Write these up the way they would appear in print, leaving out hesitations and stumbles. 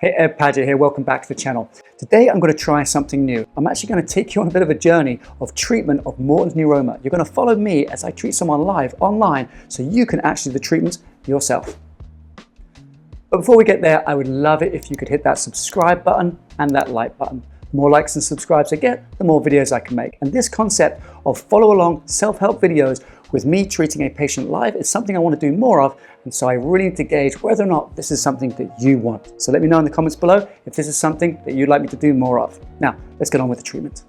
Hey, Ed Paget here, welcome back to the channel. Today I'm going to try something new. I'm actually going to take you on a bit of a journey of treatment of Morton's neuroma. You're going to follow me as I treat someone live online so you can actually do the treatment yourself. But before we get there, I would love it if you could hit that subscribe button and that like button. The more likes and subscribes I get, the more videos I can make. And this concept of follow along self-help videos with me treating a patient live is something I want to do more of, and so I really need to gauge whether or not this is something that you want. So let me know in the comments below if this is something that you'd like me to do more of. Now, let's get on with the treatment.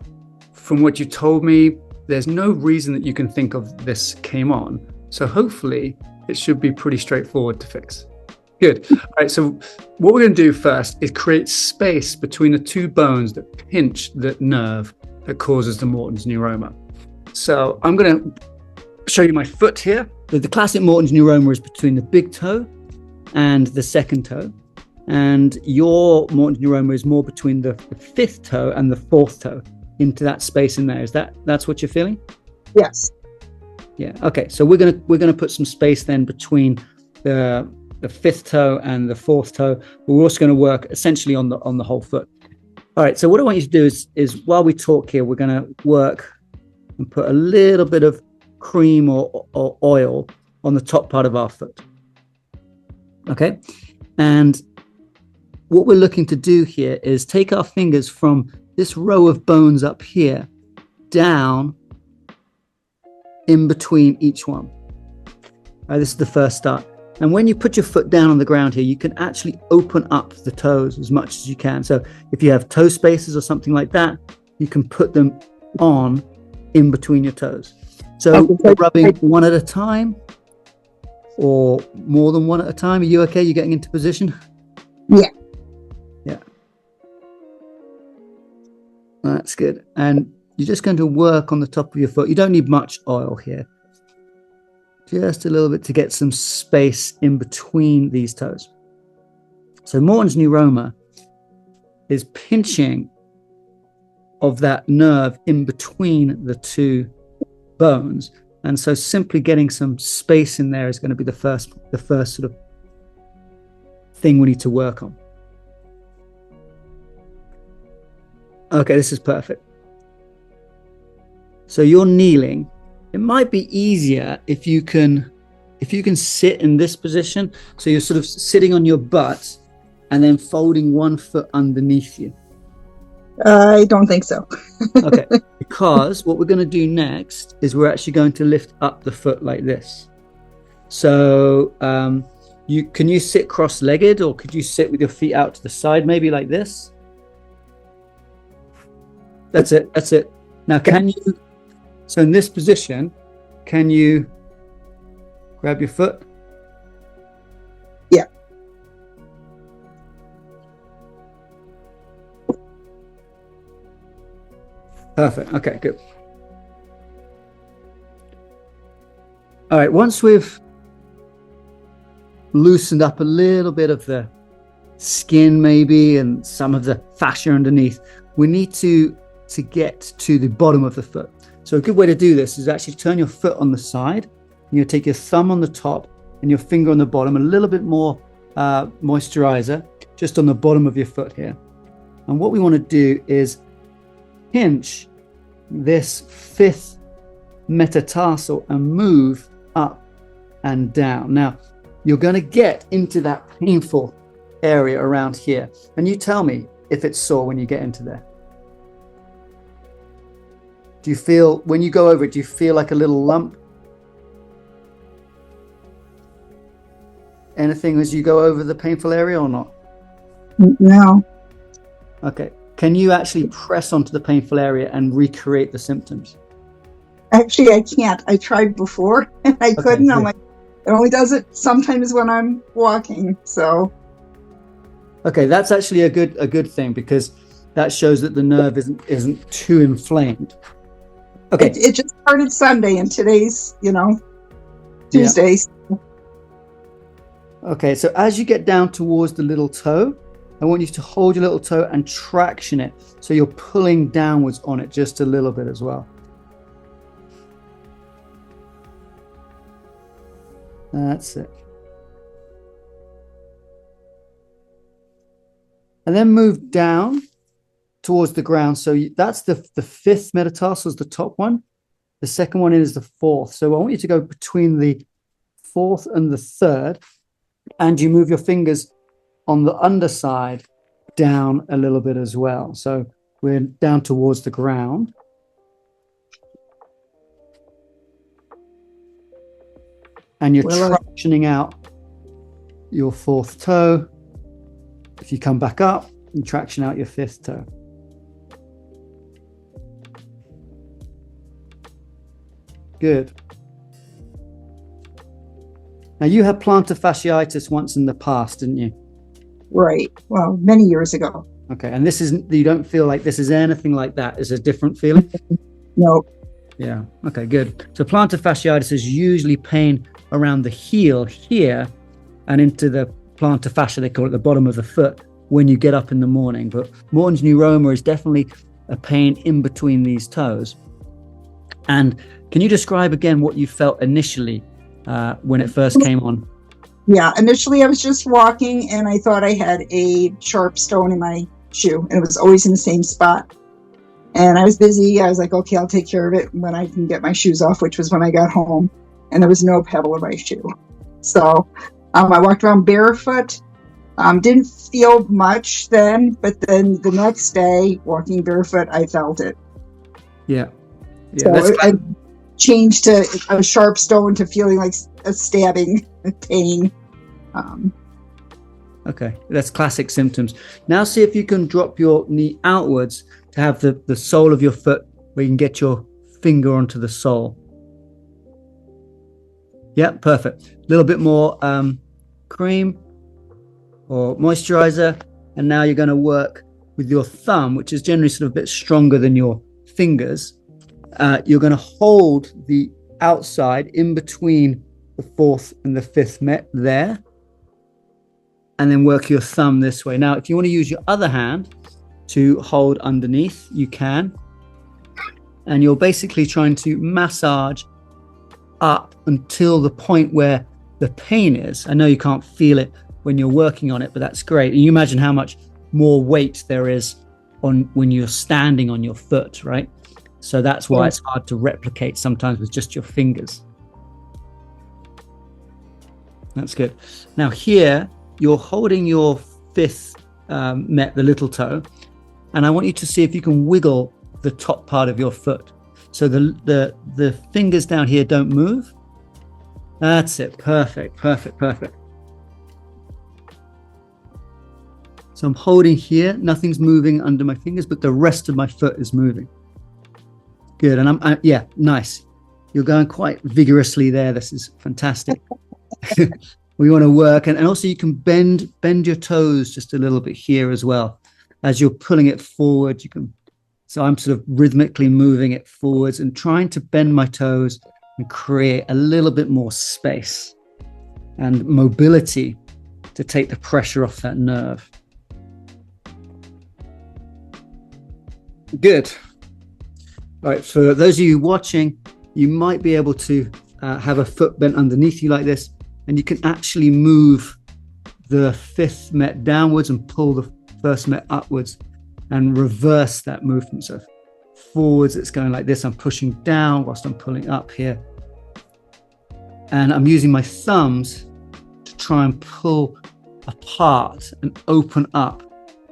From what you told me, there's no reason that you can think of this came on, so hopefully it should be pretty straightforward to fix. Good. All right, so what we're going to do first is create space between the two bones that pinch the nerve that causes the Morton's neuroma. So I'm going to show you my foot here. The classic Morton's neuroma is between the big toe and the second toe. And your Morton's neuroma is more between the fifth toe and the fourth toe, into that space in there. That's what you're feeling? Yes. Yeah. Okay. So we're gonna put some space then between the fifth toe and the fourth toe. We're also going to work essentially on the whole foot. All right. So what I want you to do is while we talk here, we're going to work and put a little bit of cream or oil on the top part of our foot. Okay. And what we're looking to do here is take our fingers from this row of bones up here down in between each one. All right, this is the first start. And when you put your foot down on the ground here, you can actually open up the toes as much as you can. So if you have toe spacers or something like that, you can put them on in between your toes. So we're rubbing one at a time or more than one at a time. Are you okay? You getting into position? Yeah. Yeah. That's good. And you're just going to work on the top of your foot. You don't need much oil here. Just a little bit to get some space in between these toes. So Morton's neuroma is pinching of that nerve in between the two bones, and so simply getting some space in there is going to be the first sort of thing we need to work on. Okay, this is perfect. So you're kneeling. It might be easier if you can sit in this position. So you're sort of sitting on your butt and then folding one foot underneath you. I don't think so. Okay, because what we're going to do next is we're actually going to lift up the foot like this. So can you sit cross-legged, or could you sit with your feet out to the side, maybe like this? That's it. Now, can you, so in this position, can you grab your foot? Yeah. Perfect. Okay, good. All right, once we've loosened up a little bit of the skin maybe and some of the fascia underneath, we need to get to the bottom of the foot. So a good way to do this is actually turn your foot on the side, and you take your thumb on the top and your finger on the bottom, a little bit more moisturizer just on the bottom of your foot here. And what we want to do is pinch this fifth metatarsal and move up and down. Now, you're going to get into that painful area around here, and you tell me if it's sore when you get into there. Do you feel, when you go over it, do you feel like a little lump? Anything as you go over the painful area or not? No. Okay. Can you actually press onto the painful area and recreate the symptoms? Actually, I can't. I tried before and I couldn't. I'm like, it only does it sometimes when I'm walking. So. Okay, that's actually a good thing, because that shows that the nerve isn't too inflamed. Okay. It just started Sunday, and today's, Tuesday. Yeah. Okay, so as you get down towards the little toe, I want you to hold your little toe and traction it. So you're pulling downwards on it just a little bit as well. That's it. and then move down towards the ground. So that's the fifth metatarsal is the top one. The second one is the fourth. So I want you to go between the fourth and the third, and you move your fingers on the underside down a little bit as well. So we're down towards the ground. And you're tractioning out your fourth toe. If you come back up, you traction out your fifth toe. Good. Now, you had plantar fasciitis once in the past, didn't you? Right. Well, many years ago. Okay. And this isn't, you don't feel like this is anything like that. It's a different feeling? No. Yeah. Okay, good. So plantar fasciitis is usually pain around the heel here and into the plantar fascia, they call it, the bottom of the foot, when you get up in the morning. But Morton's neuroma is definitely a pain in between these toes. And can you describe again what you felt initially when it first came on? Yeah, initially I was just walking and I thought I had a sharp stone in my shoe, and it was always in the same spot. And I was busy. I was like, okay, I'll take care of it when I can get my shoes off, which was when I got home, and there was no pebble in my shoe. So I walked around barefoot. Didn't feel much then, but then the next day, walking barefoot, I felt it. Yeah. So I changed to a sharp stone to feeling like a stabbing pain. Okay, that's classic symptoms. Now see if you can drop your knee outwards to have the sole of your foot where you can get your finger onto the sole. Yeah, perfect. A little bit more cream or moisturizer. And now you're going to work with your thumb, which is generally sort of a bit stronger than your fingers. You're going to hold the outside in between the fourth and the fifth met there, and then work your thumb this way. Now, if you want to use your other hand to hold underneath, you can. And you're basically trying to massage up until the point where the pain is. I know you can't feel it when you're working on it, but that's great. And you imagine how much more weight there is on when you're standing on your foot, right? So that's why it's hard to replicate sometimes with just your fingers. That's good. Now here, you're holding your fifth met, the little toe, and I want you to see if you can wiggle the top part of your foot. So the fingers down here don't move. That's it. Perfect, perfect, perfect. So I'm holding here. Nothing's moving under my fingers, but the rest of my foot is moving. Good. And yeah, nice. You're going quite vigorously there. This is fantastic. We want to work. And also you can bend your toes just a little bit here as well. As you're pulling it forward, you can. So I'm sort of rhythmically moving it forwards and trying to bend my toes and create a little bit more space and mobility to take the pressure off that nerve. Good. All right, for those of you watching, you might be able to have a foot bent underneath you like this, and you can actually move the fifth met downwards and pull the first met upwards and reverse that movement. So forwards, it's going like this. I'm pushing down whilst I'm pulling up here. And I'm using my thumbs to try and pull apart and open up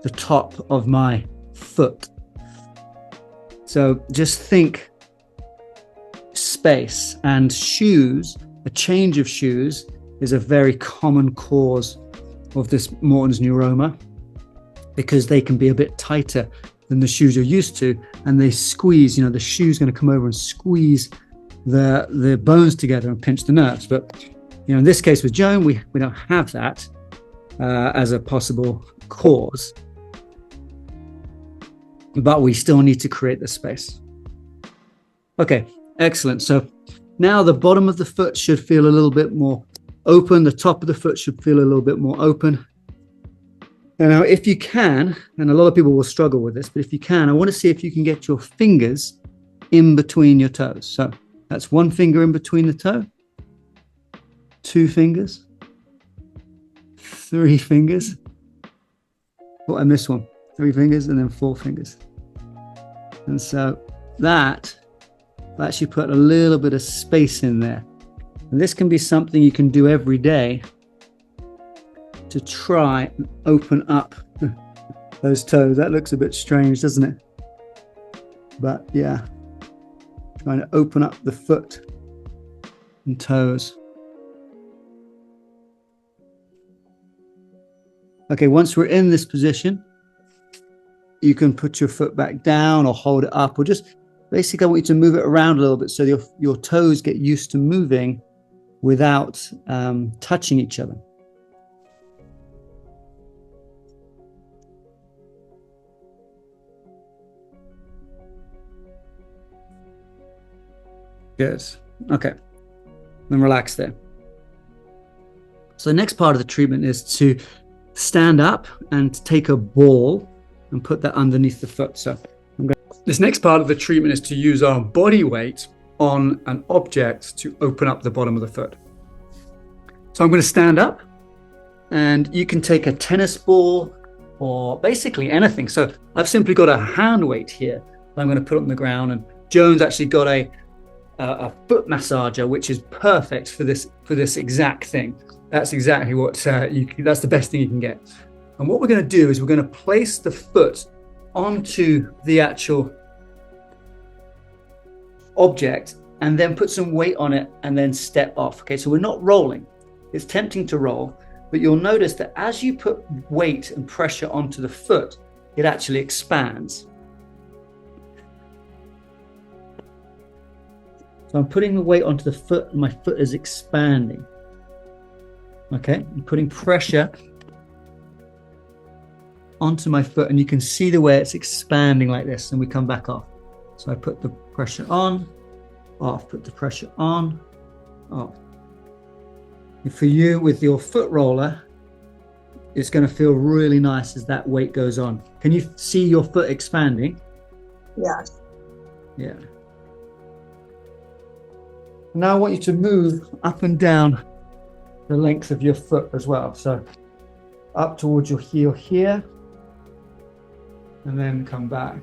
the top of my foot. So just think space, and shoes, a change of shoes is a very common cause of this Morton's neuroma, because they can be a bit tighter than the shoes you're used to, and they squeeze, the shoe's going to come over and squeeze the bones together and pinch the nerves. But in this case with Joan, we don't have that as a possible cause, but we still need to create the space. Okay, excellent. So now the bottom of the foot should feel a little bit more open. The top of the foot should feel a little bit more open. And now if you can, and a lot of people will struggle with this, but if you can, I want to see if you can get your fingers in between your toes. So that's one finger in between the toe, 2 fingers, 3 fingers, Oh, I missed one. 3 fingers and then 4 fingers. And so that will actually put a little bit of space in there. And this can be something you can do every day to try and open up those toes. That looks a bit strange, doesn't it? But yeah, trying to open up the foot and toes. Okay, once we're in this position, you can put your foot back down or hold it up, or just basically I want you to move it around a little bit so your toes get used to moving without touching each other. Good. Okay. Then relax there. So the next part of the treatment is to stand up and take a ball and put that underneath the foot. So this next part of the treatment is to use our body weight on an object to open up the bottom of the foot. So I'm going to stand up, and you can take a tennis ball or basically anything. So I've simply got a hand weight here I'm going to put on the ground, and Joan's actually got a foot massager, which is perfect for this exact thing. That's exactly what that's the best thing you can get. And what we're going to do is we're going to place the foot onto the actual object and then put some weight on it and then step off. Okay, so we're not rolling. It's tempting to roll, but you'll notice that as you put weight and pressure onto the foot, it actually expands. So I'm putting the weight onto the foot and my foot is expanding. Okay, I'm putting pressure onto my foot and you can see the way it's expanding like this, and we come back off. So I put the pressure on, off, put the pressure on, off. And for you with your foot roller, it's going to feel really nice as that weight goes on. Can you see your foot expanding? Yes. Yeah. Now I want you to move up and down the length of your foot as well. So up towards your heel here, and then come back.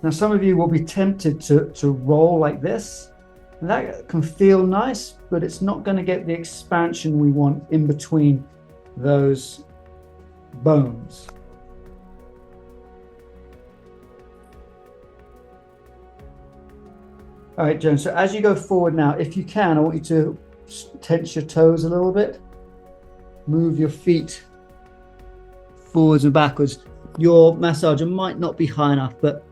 Now some of you will be tempted to roll like this. And that can feel nice, but it's not going to get the expansion we want in between those bones. All right, Joan, so as you go forward now, if you can, I want you to tense your toes a little bit. Move your feet forwards and backwards. Your massager might not be high enough, but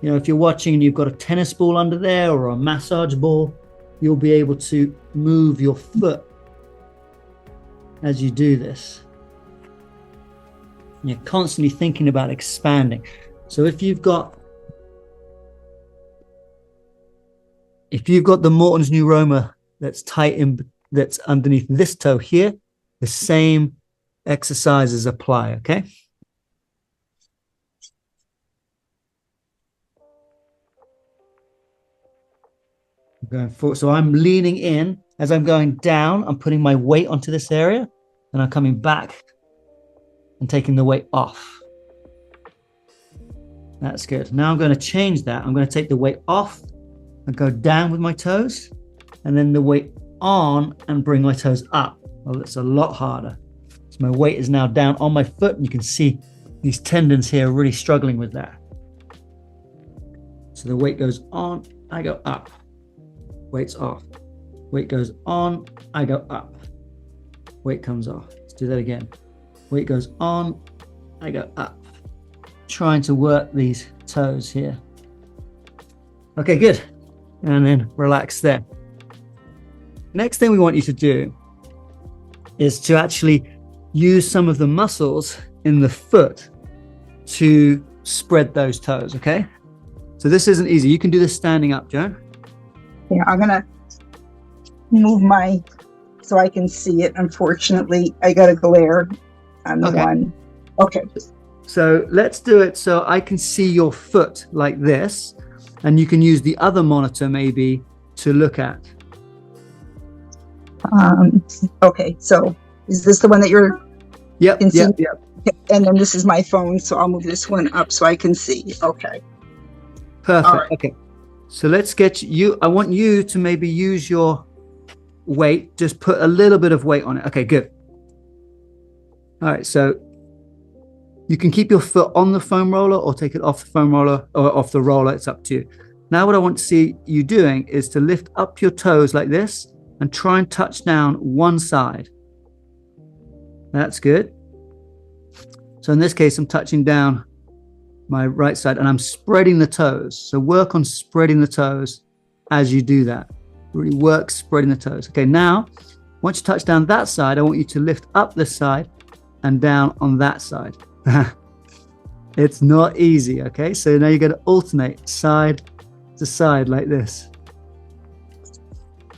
you know, if you're watching and you've got a tennis ball under there or a massage ball, you'll be able to move your foot as you do this. You're constantly thinking about expanding. So if you've got the Morton's Neuroma that's tight that's underneath this toe here, the same exercises apply, okay? Going forward. So I'm leaning in. As I'm going down, I'm putting my weight onto this area, and I'm coming back and taking the weight off. That's good. Now I'm going to change that. I'm going to take the weight off and go down with my toes, and then the weight on and bring my toes up. Well, it's a lot harder. So my weight is now down on my foot, and you can see these tendons here are really struggling with that. So the weight goes on, I go up. Weight's off. Weight goes on, I go up. Weight comes off. Let's do that again. Weight goes on, I go up. Trying to work these toes here. Okay, good. And then relax there. Next thing we want you to do is to actually use some of the muscles in the foot to spread those toes, okay? So this isn't easy. You can do this standing up, Joan. Yeah, I'm going to move so I can see it. Unfortunately, I got a glare on the one. Okay. So let's do it so I can see your foot like this, and you can use the other monitor maybe to look at. Okay, so is this the one that you're Yep, Can see. yep, yep. And then this is my phone, so I'll move this one up so I can see. Okay. Perfect. All right. Okay. So let's get you. I want you to maybe use your weight. Just put a little bit of weight on it. Okay, good. All right. So you can keep your foot on the foam roller or take it off the foam roller or off the roller. It's up to you. Now, what I want to see you doing is to lift up your toes like this and try and touch down one side. That's good. So in this case, I'm touching down my right side and I'm spreading the toes. So work on spreading the toes as you do that. Really work spreading the toes. Okay, now, once you touch down that side, I want you to lift up this side and down on that side. It's not easy, okay? So now you're going to alternate side to side like this.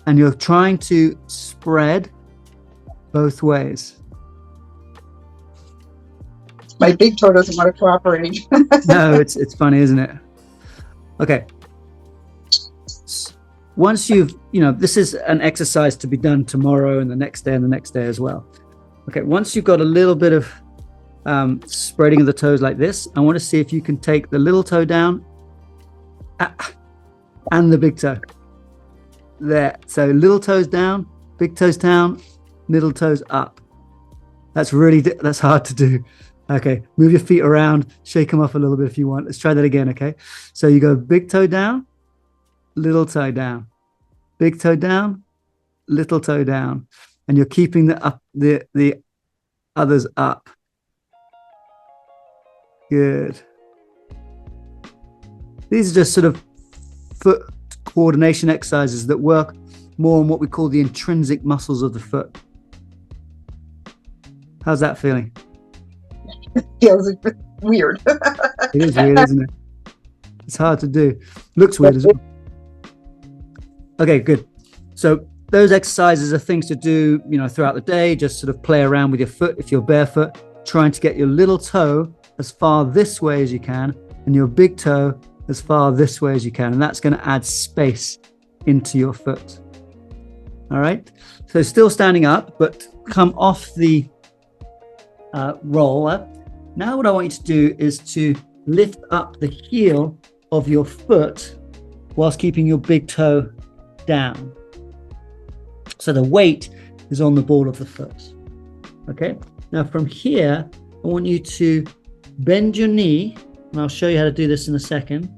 And you're trying to spread both ways. My big toe doesn't want to cooperate. No, it's funny, isn't it? Okay. Once you've, this is an exercise to be done tomorrow and the next day and the next day as well. Okay, once you've got a little bit of spreading of the toes like this, I want to see if you can take the little toe down and the big toe. There. So little toes down, big toes down, middle toes up. That's hard to do. Okay, move your feet around, shake them off a little bit if you want. Let's try that again, okay? So you go big toe down, little toe down, big toe down, little toe down, and you're keeping the others up. Good. These are just sort of foot coordination exercises that work more on what we call the intrinsic muscles of the foot. How's that feeling? Feels weird. It is weird, isn't it? It's hard to do. Looks weird as well. Okay, good. So those exercises are things to do, throughout the day. Just sort of play around with your foot if you're barefoot, trying to get your little toe as far this way as you can and your big toe as far this way as you can. And that's going to add space into your foot. All right. So still standing up, but come off the roller. Now what I want you to do is to lift up the heel of your foot whilst keeping your big toe down. So the weight is on the ball of the foot. Okay. Now from here, I want you to bend your knee, and I'll show you how to do this in a second.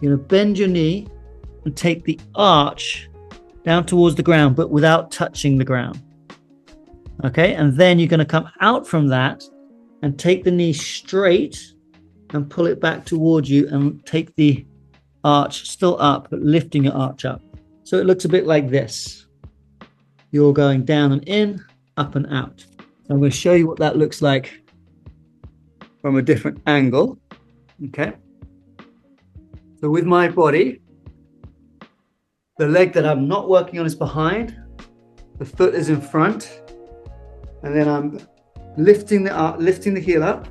You're going to bend your knee and take the arch down towards the ground, but without touching the ground. Okay, and then you're going to come out from that and take the knee straight and pull it back towards you and take the arch still up, but lifting your arch up. So it looks a bit like this. You're going down and in, up and out. So I'm going to show you what that looks like from a different angle. Okay. So with my body, the leg that I'm not working on is behind, the foot is in front, and then I'm lifting the heel up.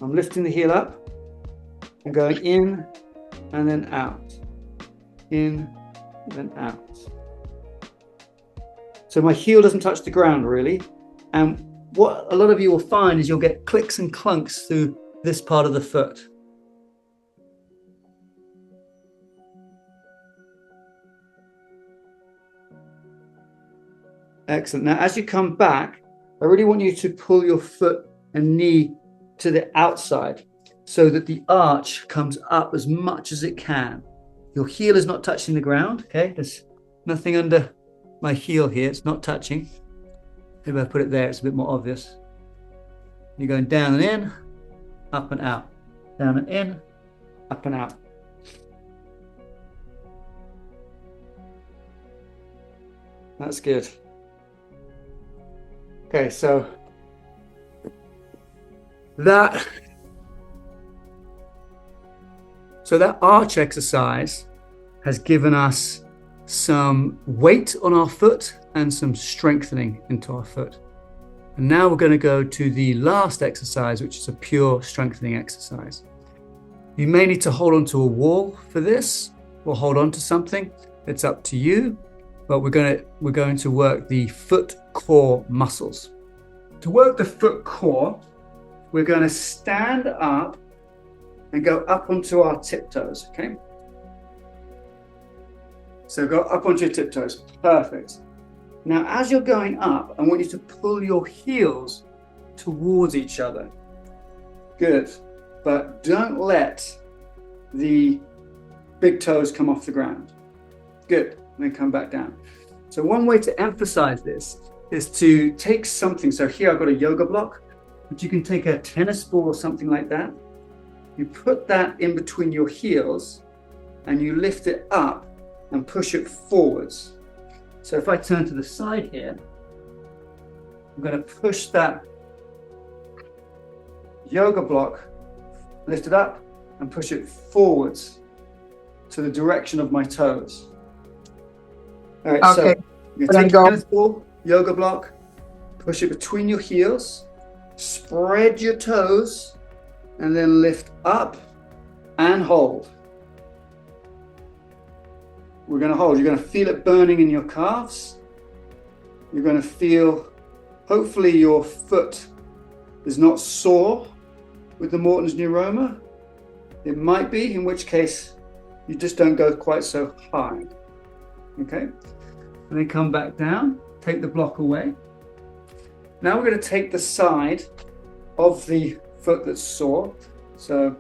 I'm lifting the heel up and going in and then out, in and then out. So my heel doesn't touch the ground really. And what a lot of you will find is you'll get clicks and clunks through this part of the foot. Excellent. Now, as you come back, I really want you to pull your foot and knee to the outside so that the arch comes up as much as it can. Your heel is not touching the ground, okay? There's nothing under my heel here. It's not touching. Maybe I put it there. It's a bit more obvious. You're going down and in, up and out. Down and in, up and out. That's good. Okay, so that arch exercise has given us some weight on our foot and some strengthening into our foot. And now we're going to go to the last exercise, which is a pure strengthening exercise. You may need to hold on to a wall for this, or hold on to something. It's up to you, but we're going to work the foot core muscles. to work the foot core, we're going to stand up and go up onto our tiptoes, okay? So go up onto your tiptoes, perfect. Now, as you're going up, I want you to pull your heels towards each other. Good, but don't let the big toes come off the ground. Good, and then come back down. So one way to emphasize this is to take something. So here I've got a yoga block, but you can take a tennis ball or something like that. You put that in between your heels and you lift it up and push it forwards. So if I turn to the side here, I'm going to push that yoga block, lift it up and push it forwards to the direction of my toes. All right, okay. So you take a tennis ball, yoga block, push it between your heels, spread your toes, and then lift up and hold. We're going to hold. You're going to feel it burning in your calves. You're going to feel, hopefully your foot is not sore with the Morton's Neuroma. It might be, in which case you just don't go quite so high. Okay? And then come back down, take the block away. Now we're going to take the side of the foot that's sore. So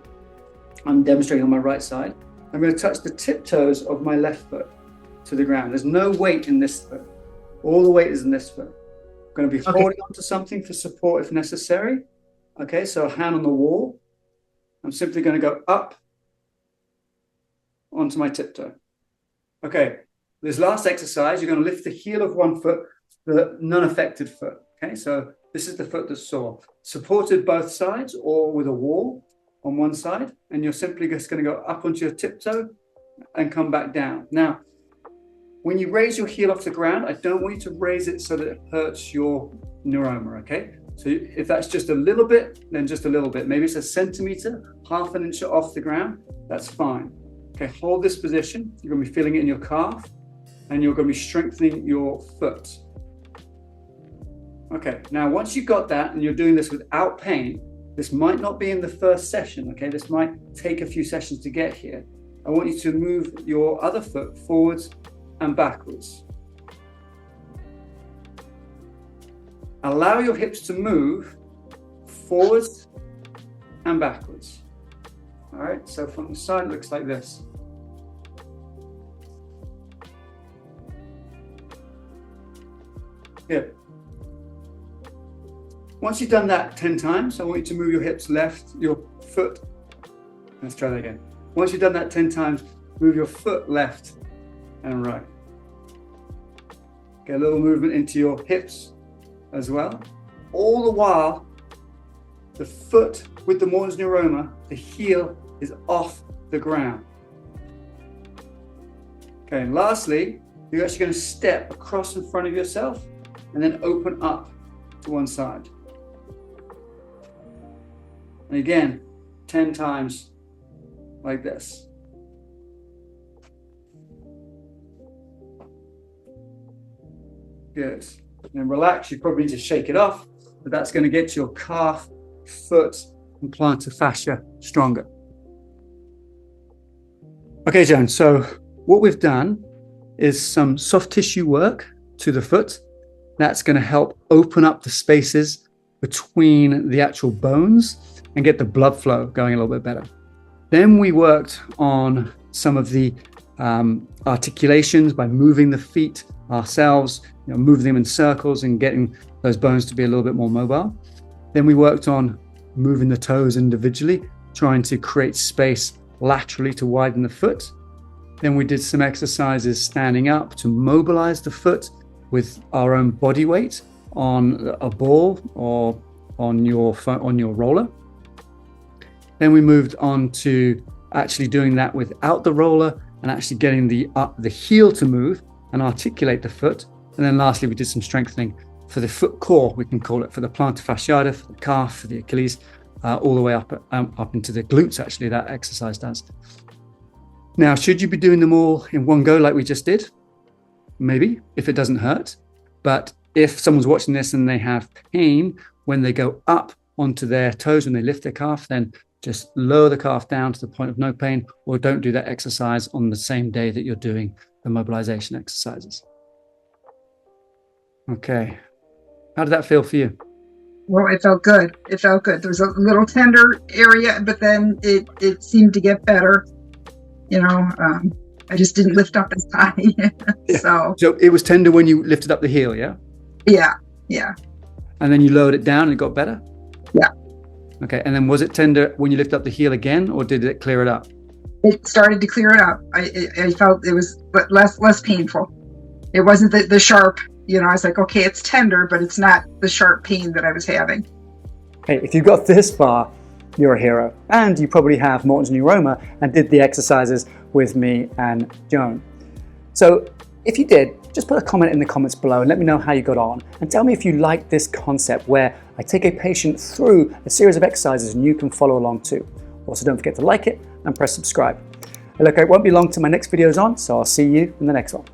I'm demonstrating on my right side. I'm going to touch the tiptoes of my left foot to the ground. There's no weight in this foot. All the weight is in this foot. I'm going to be holding onto something for support if necessary. Okay, so a hand on the wall. I'm simply going to go up onto my tiptoe. Okay, this last exercise, you're going to lift the heel of one foot, the non-affected foot. Okay, so this is the foot that's sore. Supported both sides or with a wall on one side, and you're simply just going to go up onto your tiptoe and come back down. Now, when you raise your heel off the ground, I don't want you to raise it so that it hurts your neuroma, okay? So if that's just a little bit, then just a little bit. Maybe it's a centimeter, half an inch off the ground, that's fine. Okay, hold this position. You're going to be feeling it in your calf, and you're going to be strengthening your foot. Okay, now once you've got that and you're doing this without pain, this might not be in the first session, okay? This might take a few sessions to get here. I want you to move your other foot forwards and backwards. Allow your hips to move forwards and backwards. All right, so from the side, it looks like this. Good. Once you've done that 10 times, I want you to move your hips left, your foot. Let's try that again. Once you've done that 10 times, move your foot left and right. Get a little movement into your hips as well. All the while, the foot with the Morton's Neuroma, the heel is off the ground. Okay, and lastly, you're actually going to step across in front of yourself and then open up to one side. And again, 10 times like this. Good. And relax. You probably need to shake it off, but that's going to get your calf, foot, and plantar fascia stronger. Okay, Joan. So what we've done is some soft tissue work to the foot. That's going to help open up the spaces between the actual bones and get the blood flow going a little bit better. Then we worked on some of the articulations by moving the feet ourselves, moving them in circles and getting those bones to be a little bit more mobile. Then we worked on moving the toes individually, trying to create space laterally to widen the foot. Then we did some exercises standing up to mobilize the foot with our own body weight on a ball or on your roller. Then we moved on to actually doing that without the roller and actually getting the heel to move and articulate the foot. And then lastly, we did some strengthening for the foot core, we can call it, for the plantar fasciata, for the calf, for the Achilles, all the way up into the glutes, actually, that exercise does. Now, should you be doing them all in one go like we just did? Maybe, if it doesn't hurt. But if someone's watching this and they have pain when they go up onto their toes, when they lift their calf, then just lower the calf down to the point of no pain, or don't do that exercise on the same day that you're doing the mobilization exercises. Okay. How did that feel for you? Well, it felt good. It felt good. There was a little tender area, but then it seemed to get better. You know, I just didn't lift up as high. So it was tender when you lifted up the heel, yeah? Yeah. And then you lowered it down and it got better? Yeah. Okay. And then was it tender when you lifted up the heel again, or did it clear it up? It started to clear it up. I felt it was less painful. It wasn't the sharp, you know, I was like, okay, it's tender, but it's not the sharp pain that I was having. Hey, if you got this far, you're a hero. And you probably have Morton's Neuroma and did the exercises with me and Joan. So if you did, just put a comment in the comments below and let me know how you got on. And tell me if you like this concept where I take a patient through a series of exercises and you can follow along too. Also, don't forget to like it and press subscribe. And look, it won't be long till my next video is on, so I'll see you in the next one.